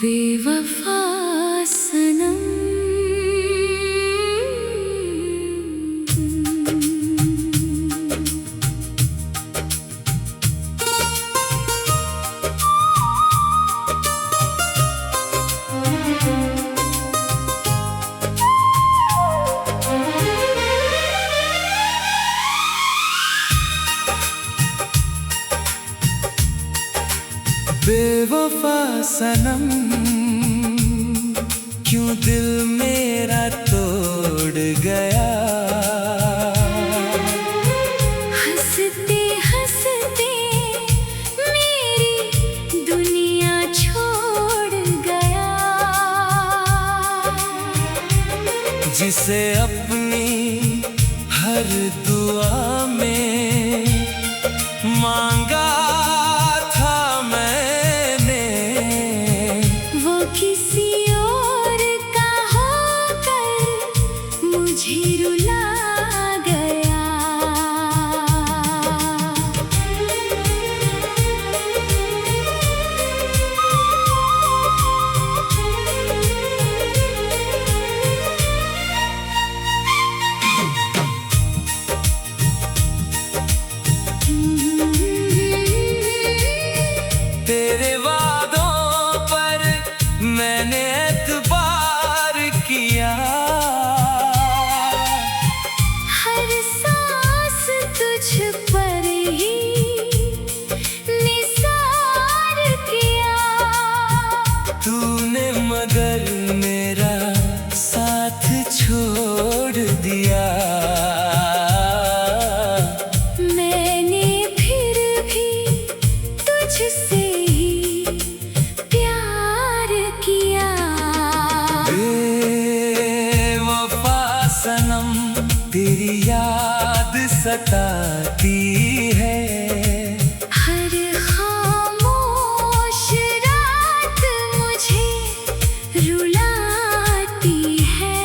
बेवफा सनम। बेवफा सनम, क्यों दिल मेरा तोड़ गया। हंसते हंसते मेरी दुनिया छोड़ गया। जिसे अपनी हर दुआ में मांगा था मैंने, वो किसी और का होकर मुझे रुला गया। तेरे वादों पर मैंने एतबार किया। हर सांस तुझ पर ही निसार किया। तूने मगर मेरा साथ छोड़ दिया। मैंने फिर भी तुझसे ही प्यार किया। बेवफा सनम, तेरी याद सताती है। हर खामोश रात मुझे रुलाती है।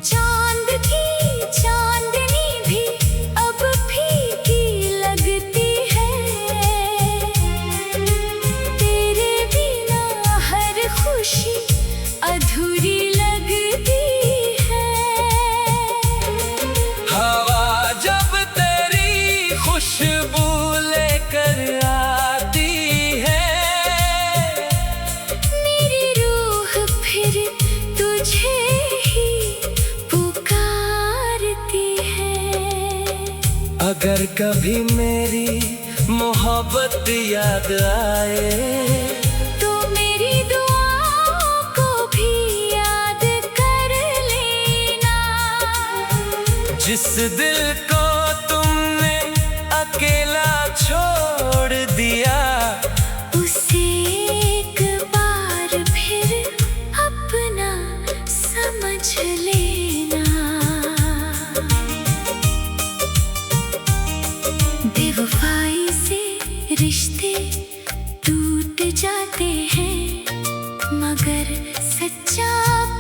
चांद की चांदनी भी अब फीकी लगती है। तेरे बिना हर खुशी अधूरी लगती है। हवा जब तेरी खुशबू लेकर आती है, मेरी रूह फिर तुझे ही पुकारती है। अगर कभी मेरी मोहब्बत याद आए, तो मेरी दुआओं को भी याद कर लेना। जिस दिल को तुमने अकेला छोड़ दिया, उसे एक बार फिर अपना समझ लेना। बेवफाई से रिश्ते टूट जाते हैं, मगर सच्चा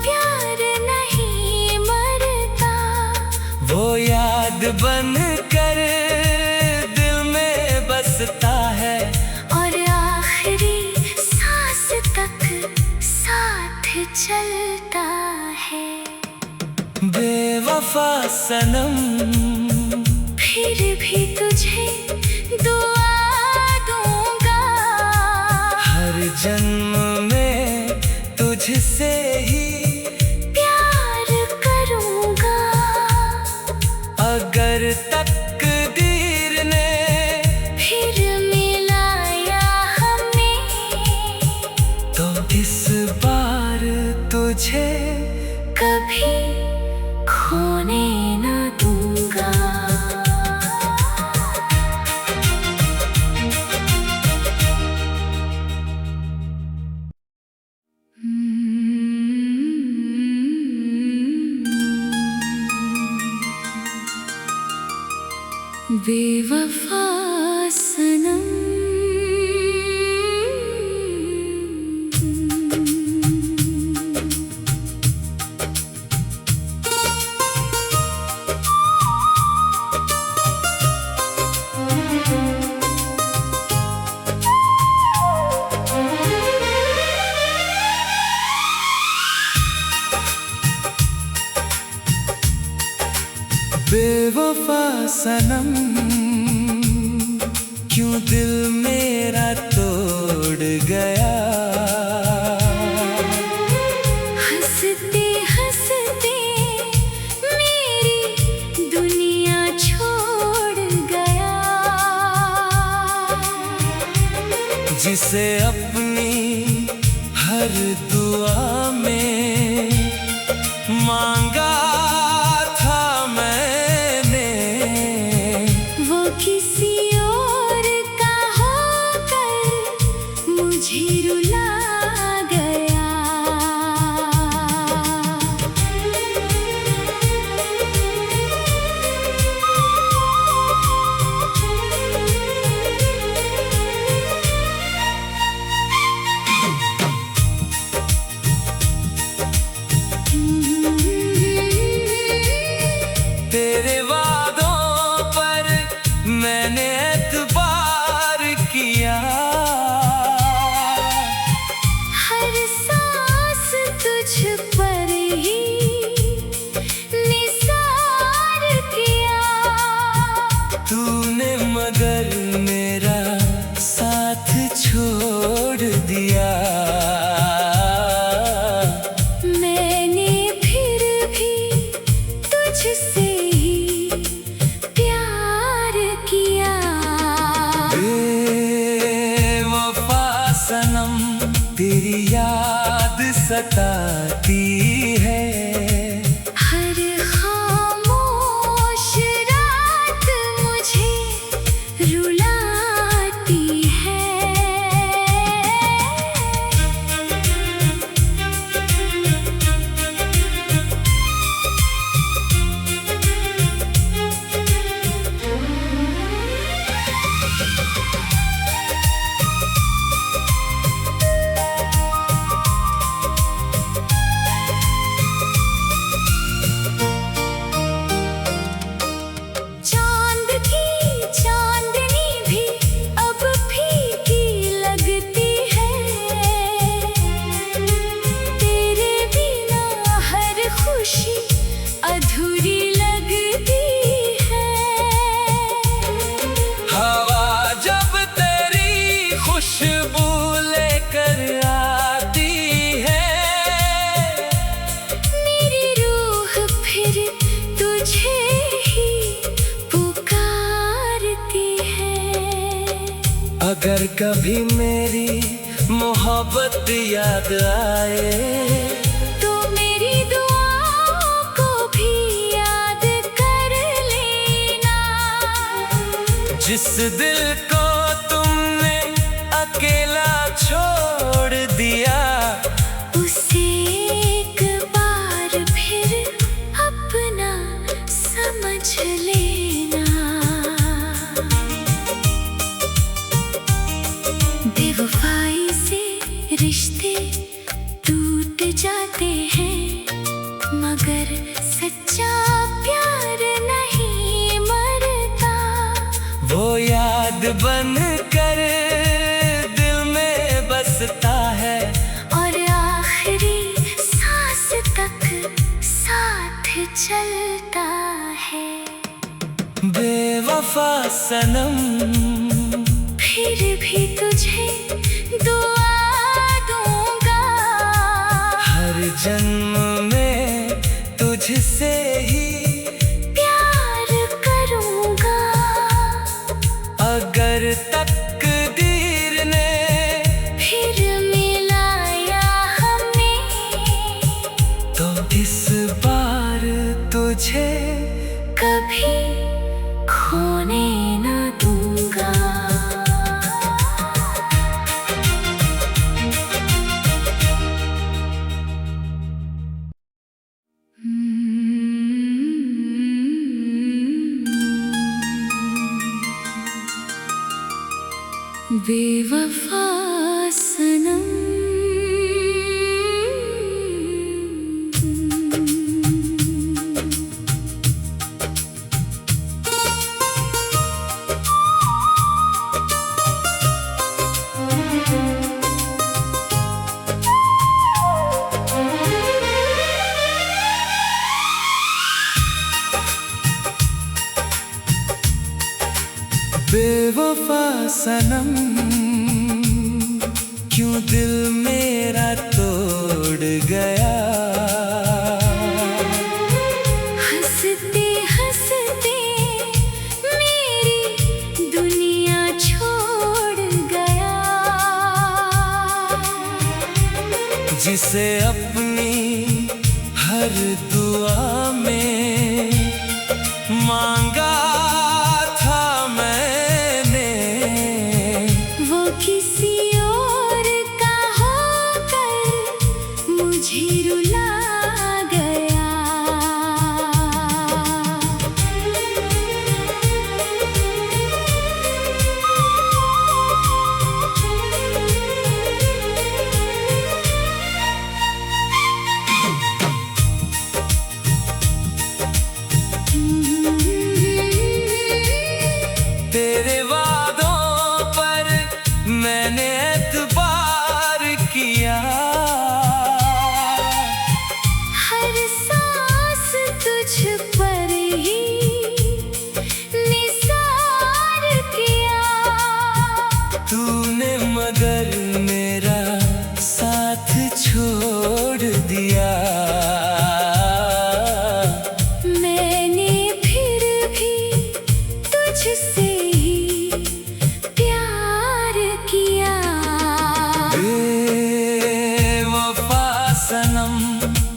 प्यार नहीं मरता। वो याद बन कर दिल में बसता है, और आखिरी सांस तक साथ चलता है। बेवफा सनम, फिर भी तुझे दुआ दूंगा। हर जन्म में तुझसे ही प्यार करूंगा। अगर तकदीर ने फिर मिलाया हमें, तो इस बार तुझे कभी खोने न दूंगा। बेवफा सनम। बेवफा सनम, क्यों दिल मेरा तोड़ गया। हंसते हंसते मेरी दुनिया छोड़ गया। जिसे अपनी हर दुआ में मांगा था मैंने, वो किसी और का होकर मुझे रुला गया। तेरे वादों पर मैंने एतबार किया। हर सांस तुझ पर ही निसार किया। तूने मगर मेरा साथ छोड़ दिया। मैंने फिर भी तुझसे ही प्यार किया। बेवफा सनम, तेरी याद सताती है। हर खामोश रात मुझे रुलाती है। चांद की चांदनी भी अब फीकी लगती है। तेरे बिना हर खुशी अधूरी लगती है। हवा जब तेरी खुशबू लेकर आती है, मेरी रूह फिर तुझे ही पुकारती है। अगर कभी मेरी मोहब्बत याद आए, तो मेरी दुआओं को भी याद कर लेना। जिस दिल को तुमने अकेला छोड़ दिया। उसे एक बार फिर अपना समझ लेना। बेवफाई से रिश्ते टूट जाते हैं, मगर सच्चा प्यार नहीं मरता। वो याद बन कर दिल में बसता है, और आखिरी सांस तक साथ चलता है। बेवफा सनम, फिर भी तुझे दुआ दूंगा। हर जन्म में तुझसे ही प्यार करूंगा। अगर तकदीर ने फिर मिलाया हमें, तो इस बार तुझे कभी खोने न दूंगा। बेवफा सनम। बेवफा सनम, क्यों दिल मेरा तोड़ गया। हंसते हंसते मेरी दुनिया छोड़ गया। जिसे अपनी हर दुआ में मांगा था मैंने, वो किसी और का होकर मुझे रुला गया। तेरे वादों पर मैंने एतबार किया। हर सांस तुझ पर ही निसार किया। तूने मगर मेरा साथ छोड़ दिया। मैंने फिर भी तुझसे ही प्यार किया। बेवफा सनम,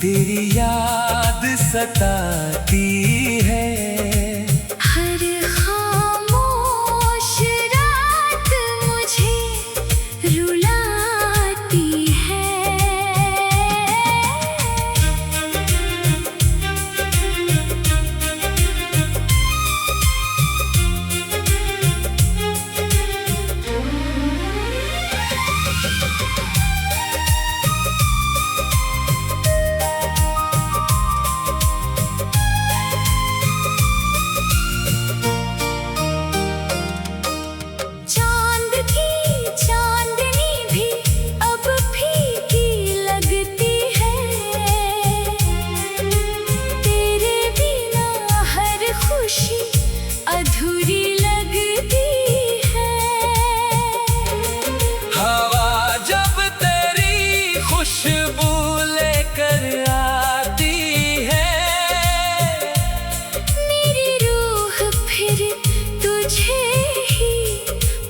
तेरी याद सताती है। हर खामोश रात मुझे रुलाती है। चांद की चांदनी भी अब फीकी लगती है। तेरे बिना हर खुशी अधूरी लगती है। हवा जब तेरी खुशबू लेकर आती है, मेरी रूह फिर तुझे ही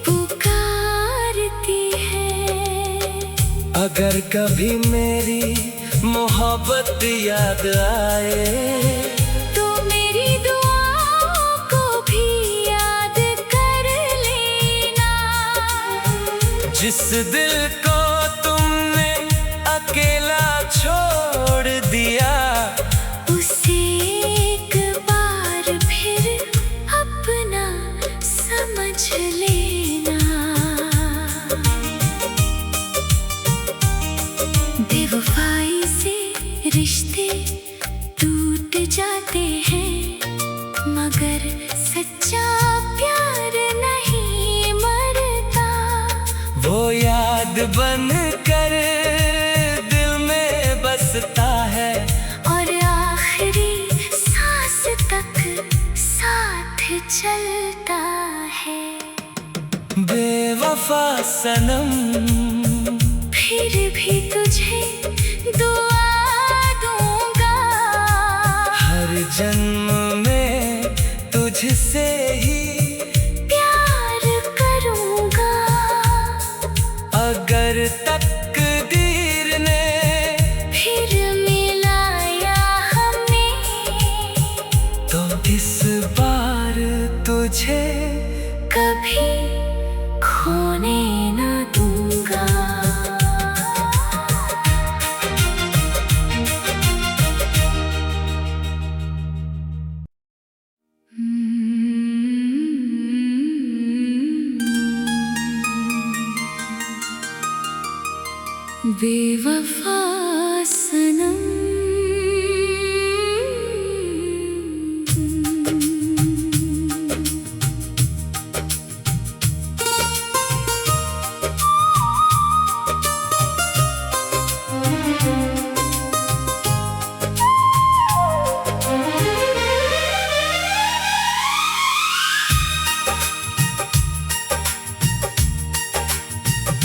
पुकारती है। अगर कभी मेरी मोहब्बत याद आए, तो मेरी दुआओं को भी याद कर लेना। जिस दिल को तुमने अकेला छोड़ दिया, उसे एक बार फिर अपना समझ लेना। बेवफाई से रिश्ते टूट जाते हैं, मगर सच्चा प्यार नहीं मरता। वो याद बन कर दिल में बसता है। और आखिरी सांस तक साथ चलता है। बेवफा सनम, फिर भी तुझे दुआ दूंगा। हर जन्म में तुझसे ही प्यार करूंगा। अगर तकदीर ने फिर मिलाया हमें, तो इस बार तुझे कभी खोने न दूंगा। बेवफा सनम।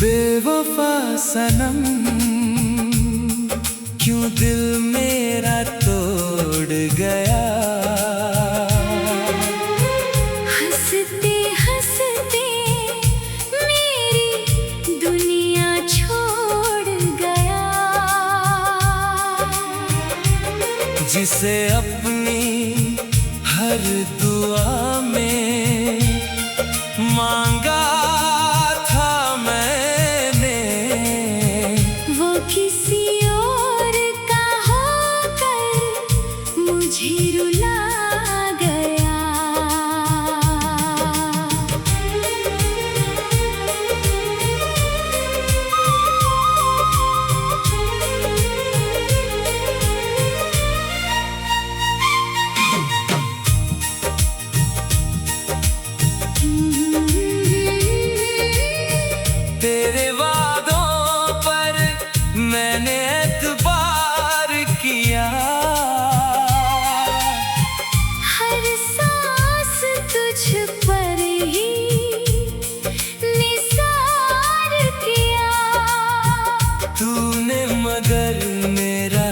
बेवफा सनम, क्यों दिल मेरा तोड़ गया। हंसते हंसते मेरी दुनिया छोड़ गया। जिसे अपनी हर दुआ में मांगा था मैंने, वो किसी और का होकर मुझे रुला गया। तेरे वादों पर मैंने एतबार किया। हर सांस तुझ पर ही निसार किया। तूने मगर मेरा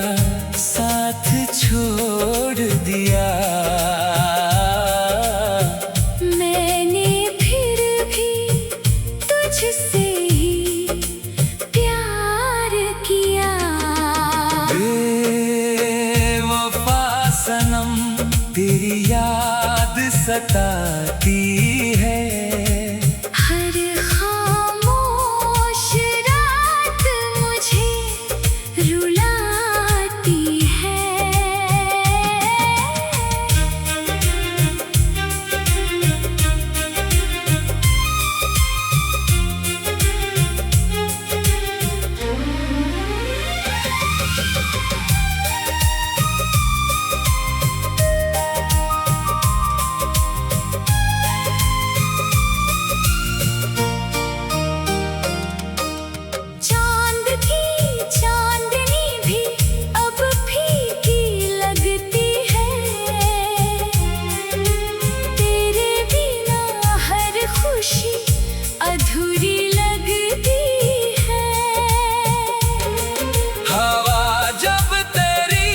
साथ छोड़ दिया। मैंने फिर भी तुझसे ही प्यार किया। बेवफा सनम, तेरी याद सताती है। हर खामोश रात मुझे रुलाती है। चांद की चांदनी भी अब फीकी लगती है। तेरे बिना हर खुशी अधूरी लगती है। हवा जब तेरी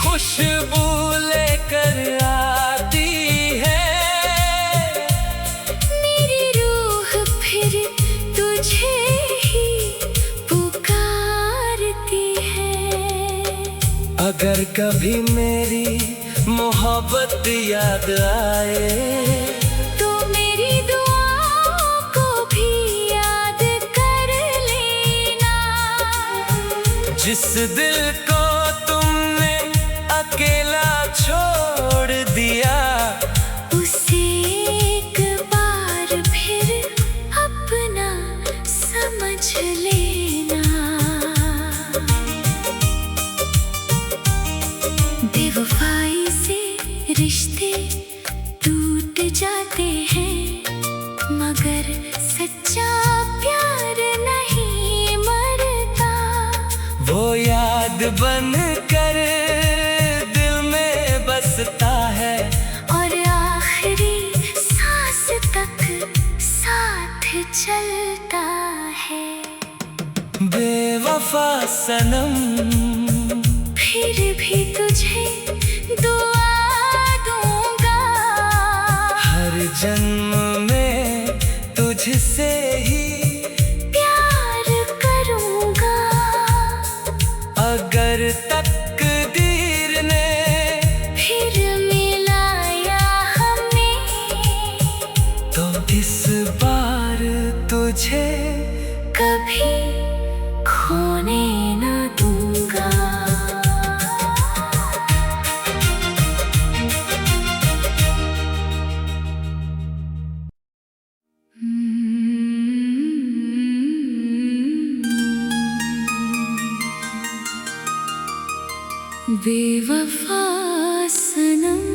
खुशबू लेकर आती है, मेरी रूह फिर तुझे ही पुकारती है। अगर कभी मेरी मोहब्बत याद आए, तो मेरी दुआओं को भी याद कर लेना। जिस दिल को तुमने अकेला छोड़ दिया, उसे एक बार फिर अपना समझ लेना। बेवफाई से रिश्ते टूट जाते हैं, मगर सच्चा प्यार नहीं मरता। वो याद बन कर दिल में बसता है। और आखिरी सांस तक साथ चलता है। बेवफा सनम, फिर भी तुझे दुआ दूंगा। हर जन्म में तुझसे ही प्यार करूंगा। अगर तकदीर ने फिर मिलाया हमें, तो इस बार तुझे कभी खोने न दूंगा। बेवफा सनम।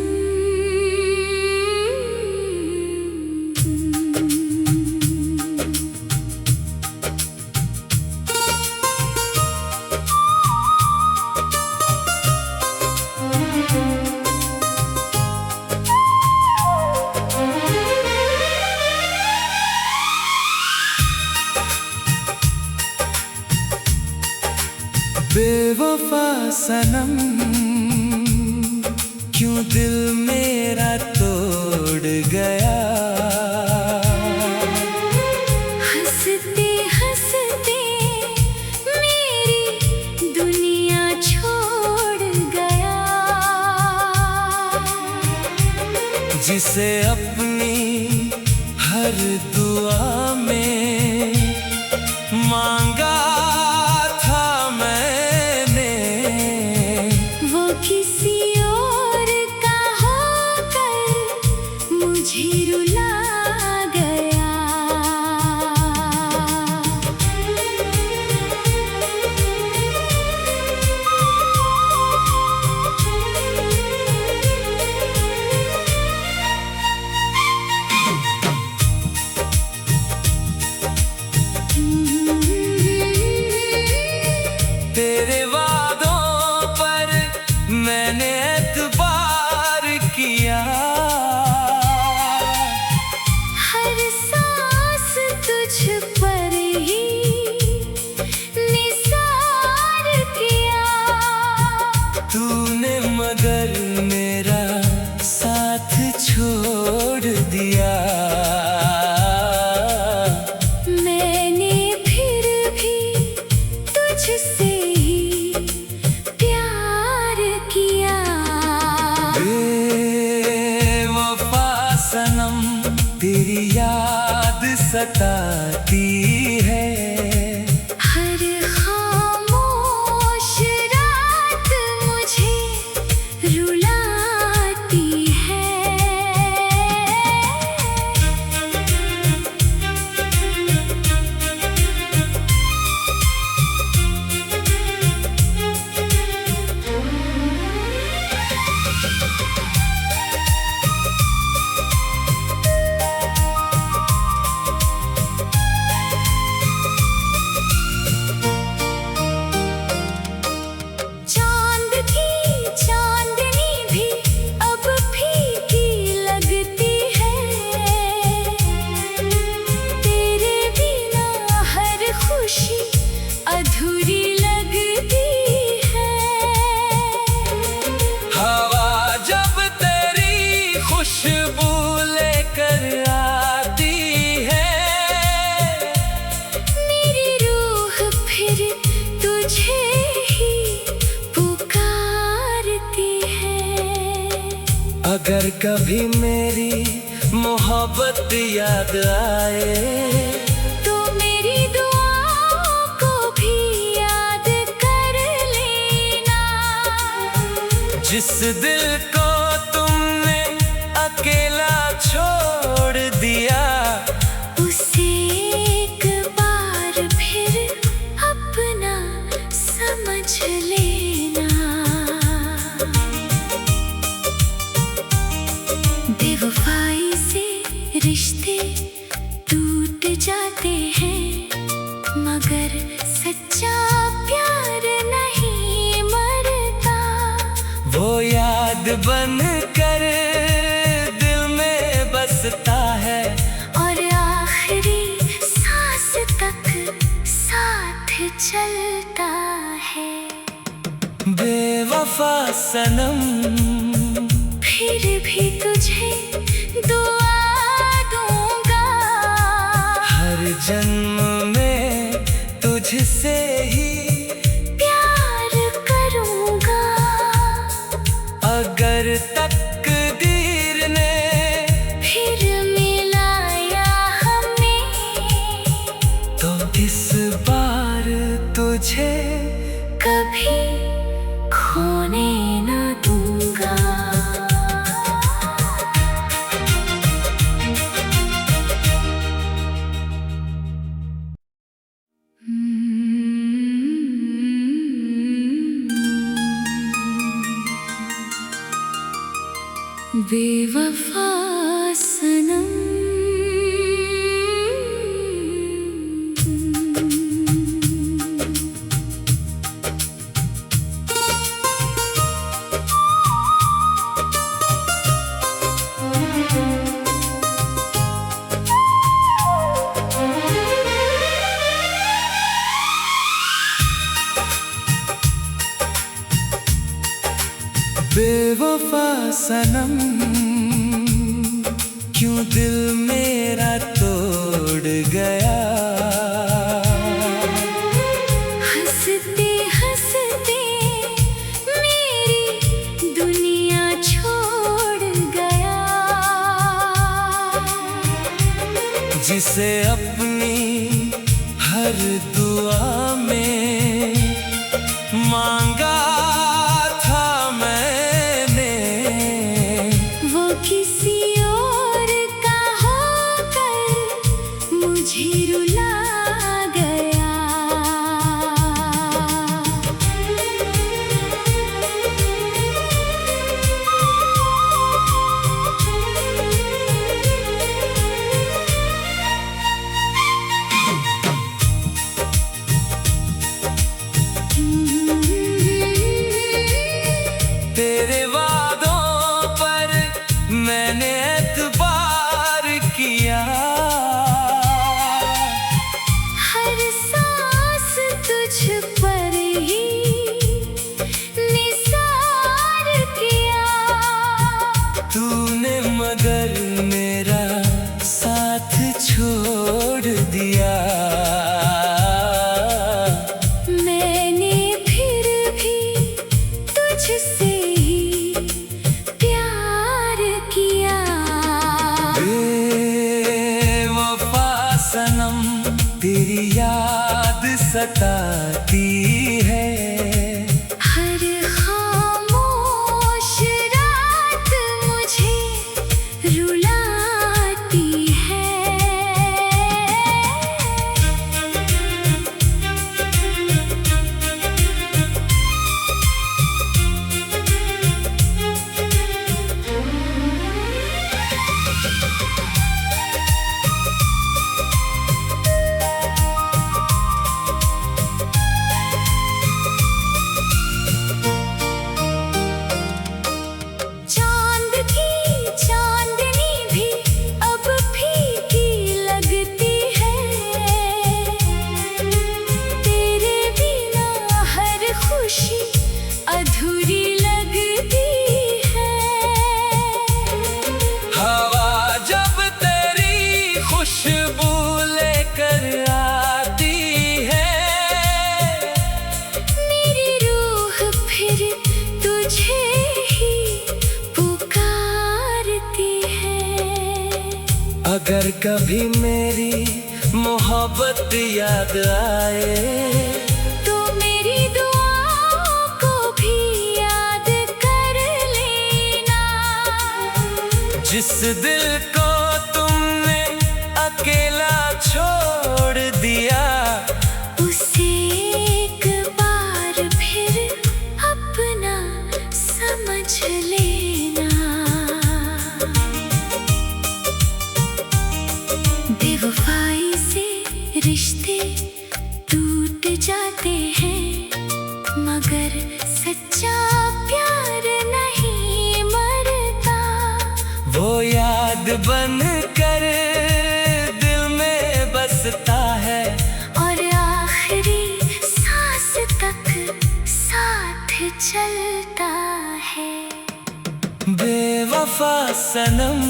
बेवफा सनम, क्यों दिल मेरा तोड़ गया। हंसते हंसते मेरी दुनिया छोड़ गया। जिसे अपनी हर दुआ में मांगा किसी और का होकर मुझे रुला गया। तेरे वादों पर मैंने एतबार किया। हर सांस तुझ पर ही निसार किया। तूने मगर मेरा साथ छोड़ दिया। मैंने फिर भी तुझसे सनम, तेरी याद सताती है। हर खामोश रात मुझे रुलाती है। अधूरी लगती है। हवा जब तेरी खुशबू लेकर आती है। मेरी रूह फिर तुझे ही पुकारती है। अगर कभी मेरी मोहब्बत याद आए तो मेरी दुआओं को भी याद कर लेना। जिस दिल को तुमने अकेला छोड़ दिया, उसे एक बार फिर अपना समझ लेना। बेवफाई से रिश्ते टूट जाते हैं, मगर सच्चा प्यार नहीं मरता। वो याद बन कर दिल में बसता है और आखिरी सांस तक साथ चलता है। बेवफा सनम, फिर भी तुझे दुआ दूंगा। हर जन्म में तुझसे ही प्यार करूंगा। अगर तकदीर ने फिर मिलाया हमें, तो इस बार तुझे कभी खोने न दूंगा। बेवफा सनम। बेवफा सनम, क्यों दिल मेरा तोड़ गया। हंसते हंसते मेरी दुनिया छोड़ गया। जिसे अपनी हर दुआ में मांगा किसी और का होकर मुझे रुला गया। तेरे मैंने एतबार किया। हर सांस तुझ पर ही निसार किया। तूने मगर मेरा साथ छोड़ दिया। मैंने फिर भी तुझसे सनम, तेरी याद सताती है। हर खामोश रात मुझे रुलाती है। अधूरी लगती है। हवा जब तेरी खुशबू लेकर आती है। मेरी रूह फिर तुझे ही पुकारती है। अगर कभी मेरी मोहब्बत याद आए तो मेरी दुआओं को भी याद कर लेना। जिस दिल को तुमने अकेला छोड़ दिया, उसे एक बार फिर अपना समझ लेना। बेवफाई से रिश्ते टूट जाते हैं, मगर सच्चा प्यार नहीं मरता। वो याद बन कर दिल में बसता है, और आखिरी सांस तक साथ चलता है। बेवफा सनम,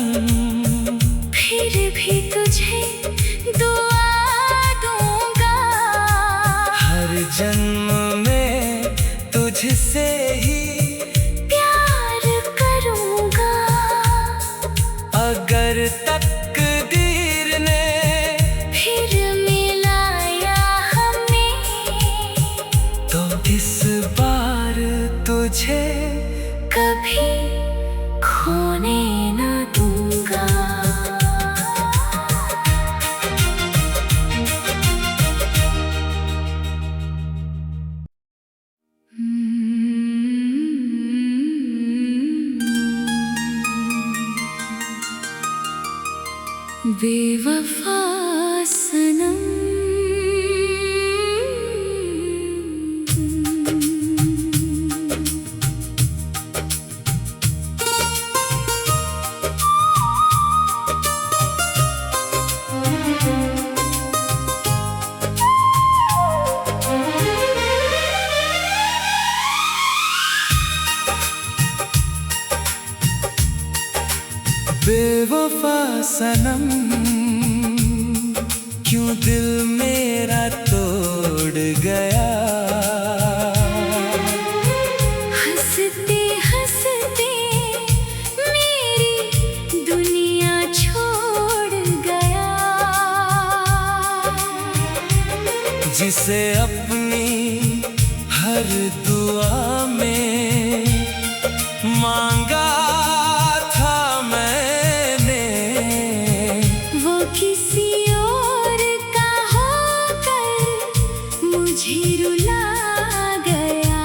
फिर भी तुझे दुआ दूंगा। हर जन्म में तुझसे ही प्यार करूंगा। अगर तकदीर ने फिर मिलाया हमें, तो इस बार तुझे कभी खोने न दूंगा। बेवफा सनम। बेवफा सनम, क्यों दिल मेरा तोड़ गया। हंसते हंसते मेरी दुनिया छोड़ गया। जिसे अपनी हर दुआ में मांगा था मैंने, वो किसी और का होकर मुझे रुला गया।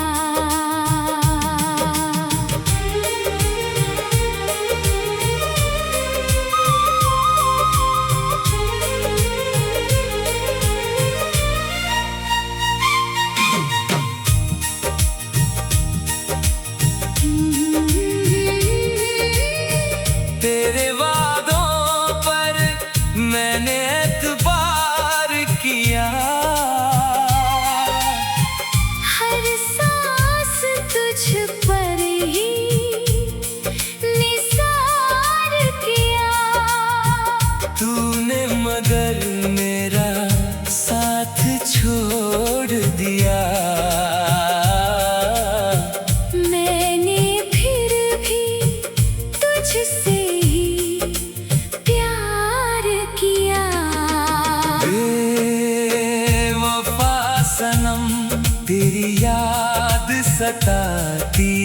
तेरे वादों पर मैंने एतबार किया। हर सांस तुझ पर ही निसार किया। तूने मगर मेरा साथ छोड़ दिया। मैंने फिर भी तुझसे ही प्यार किया। बेवफा सनम, तेरी याद सताती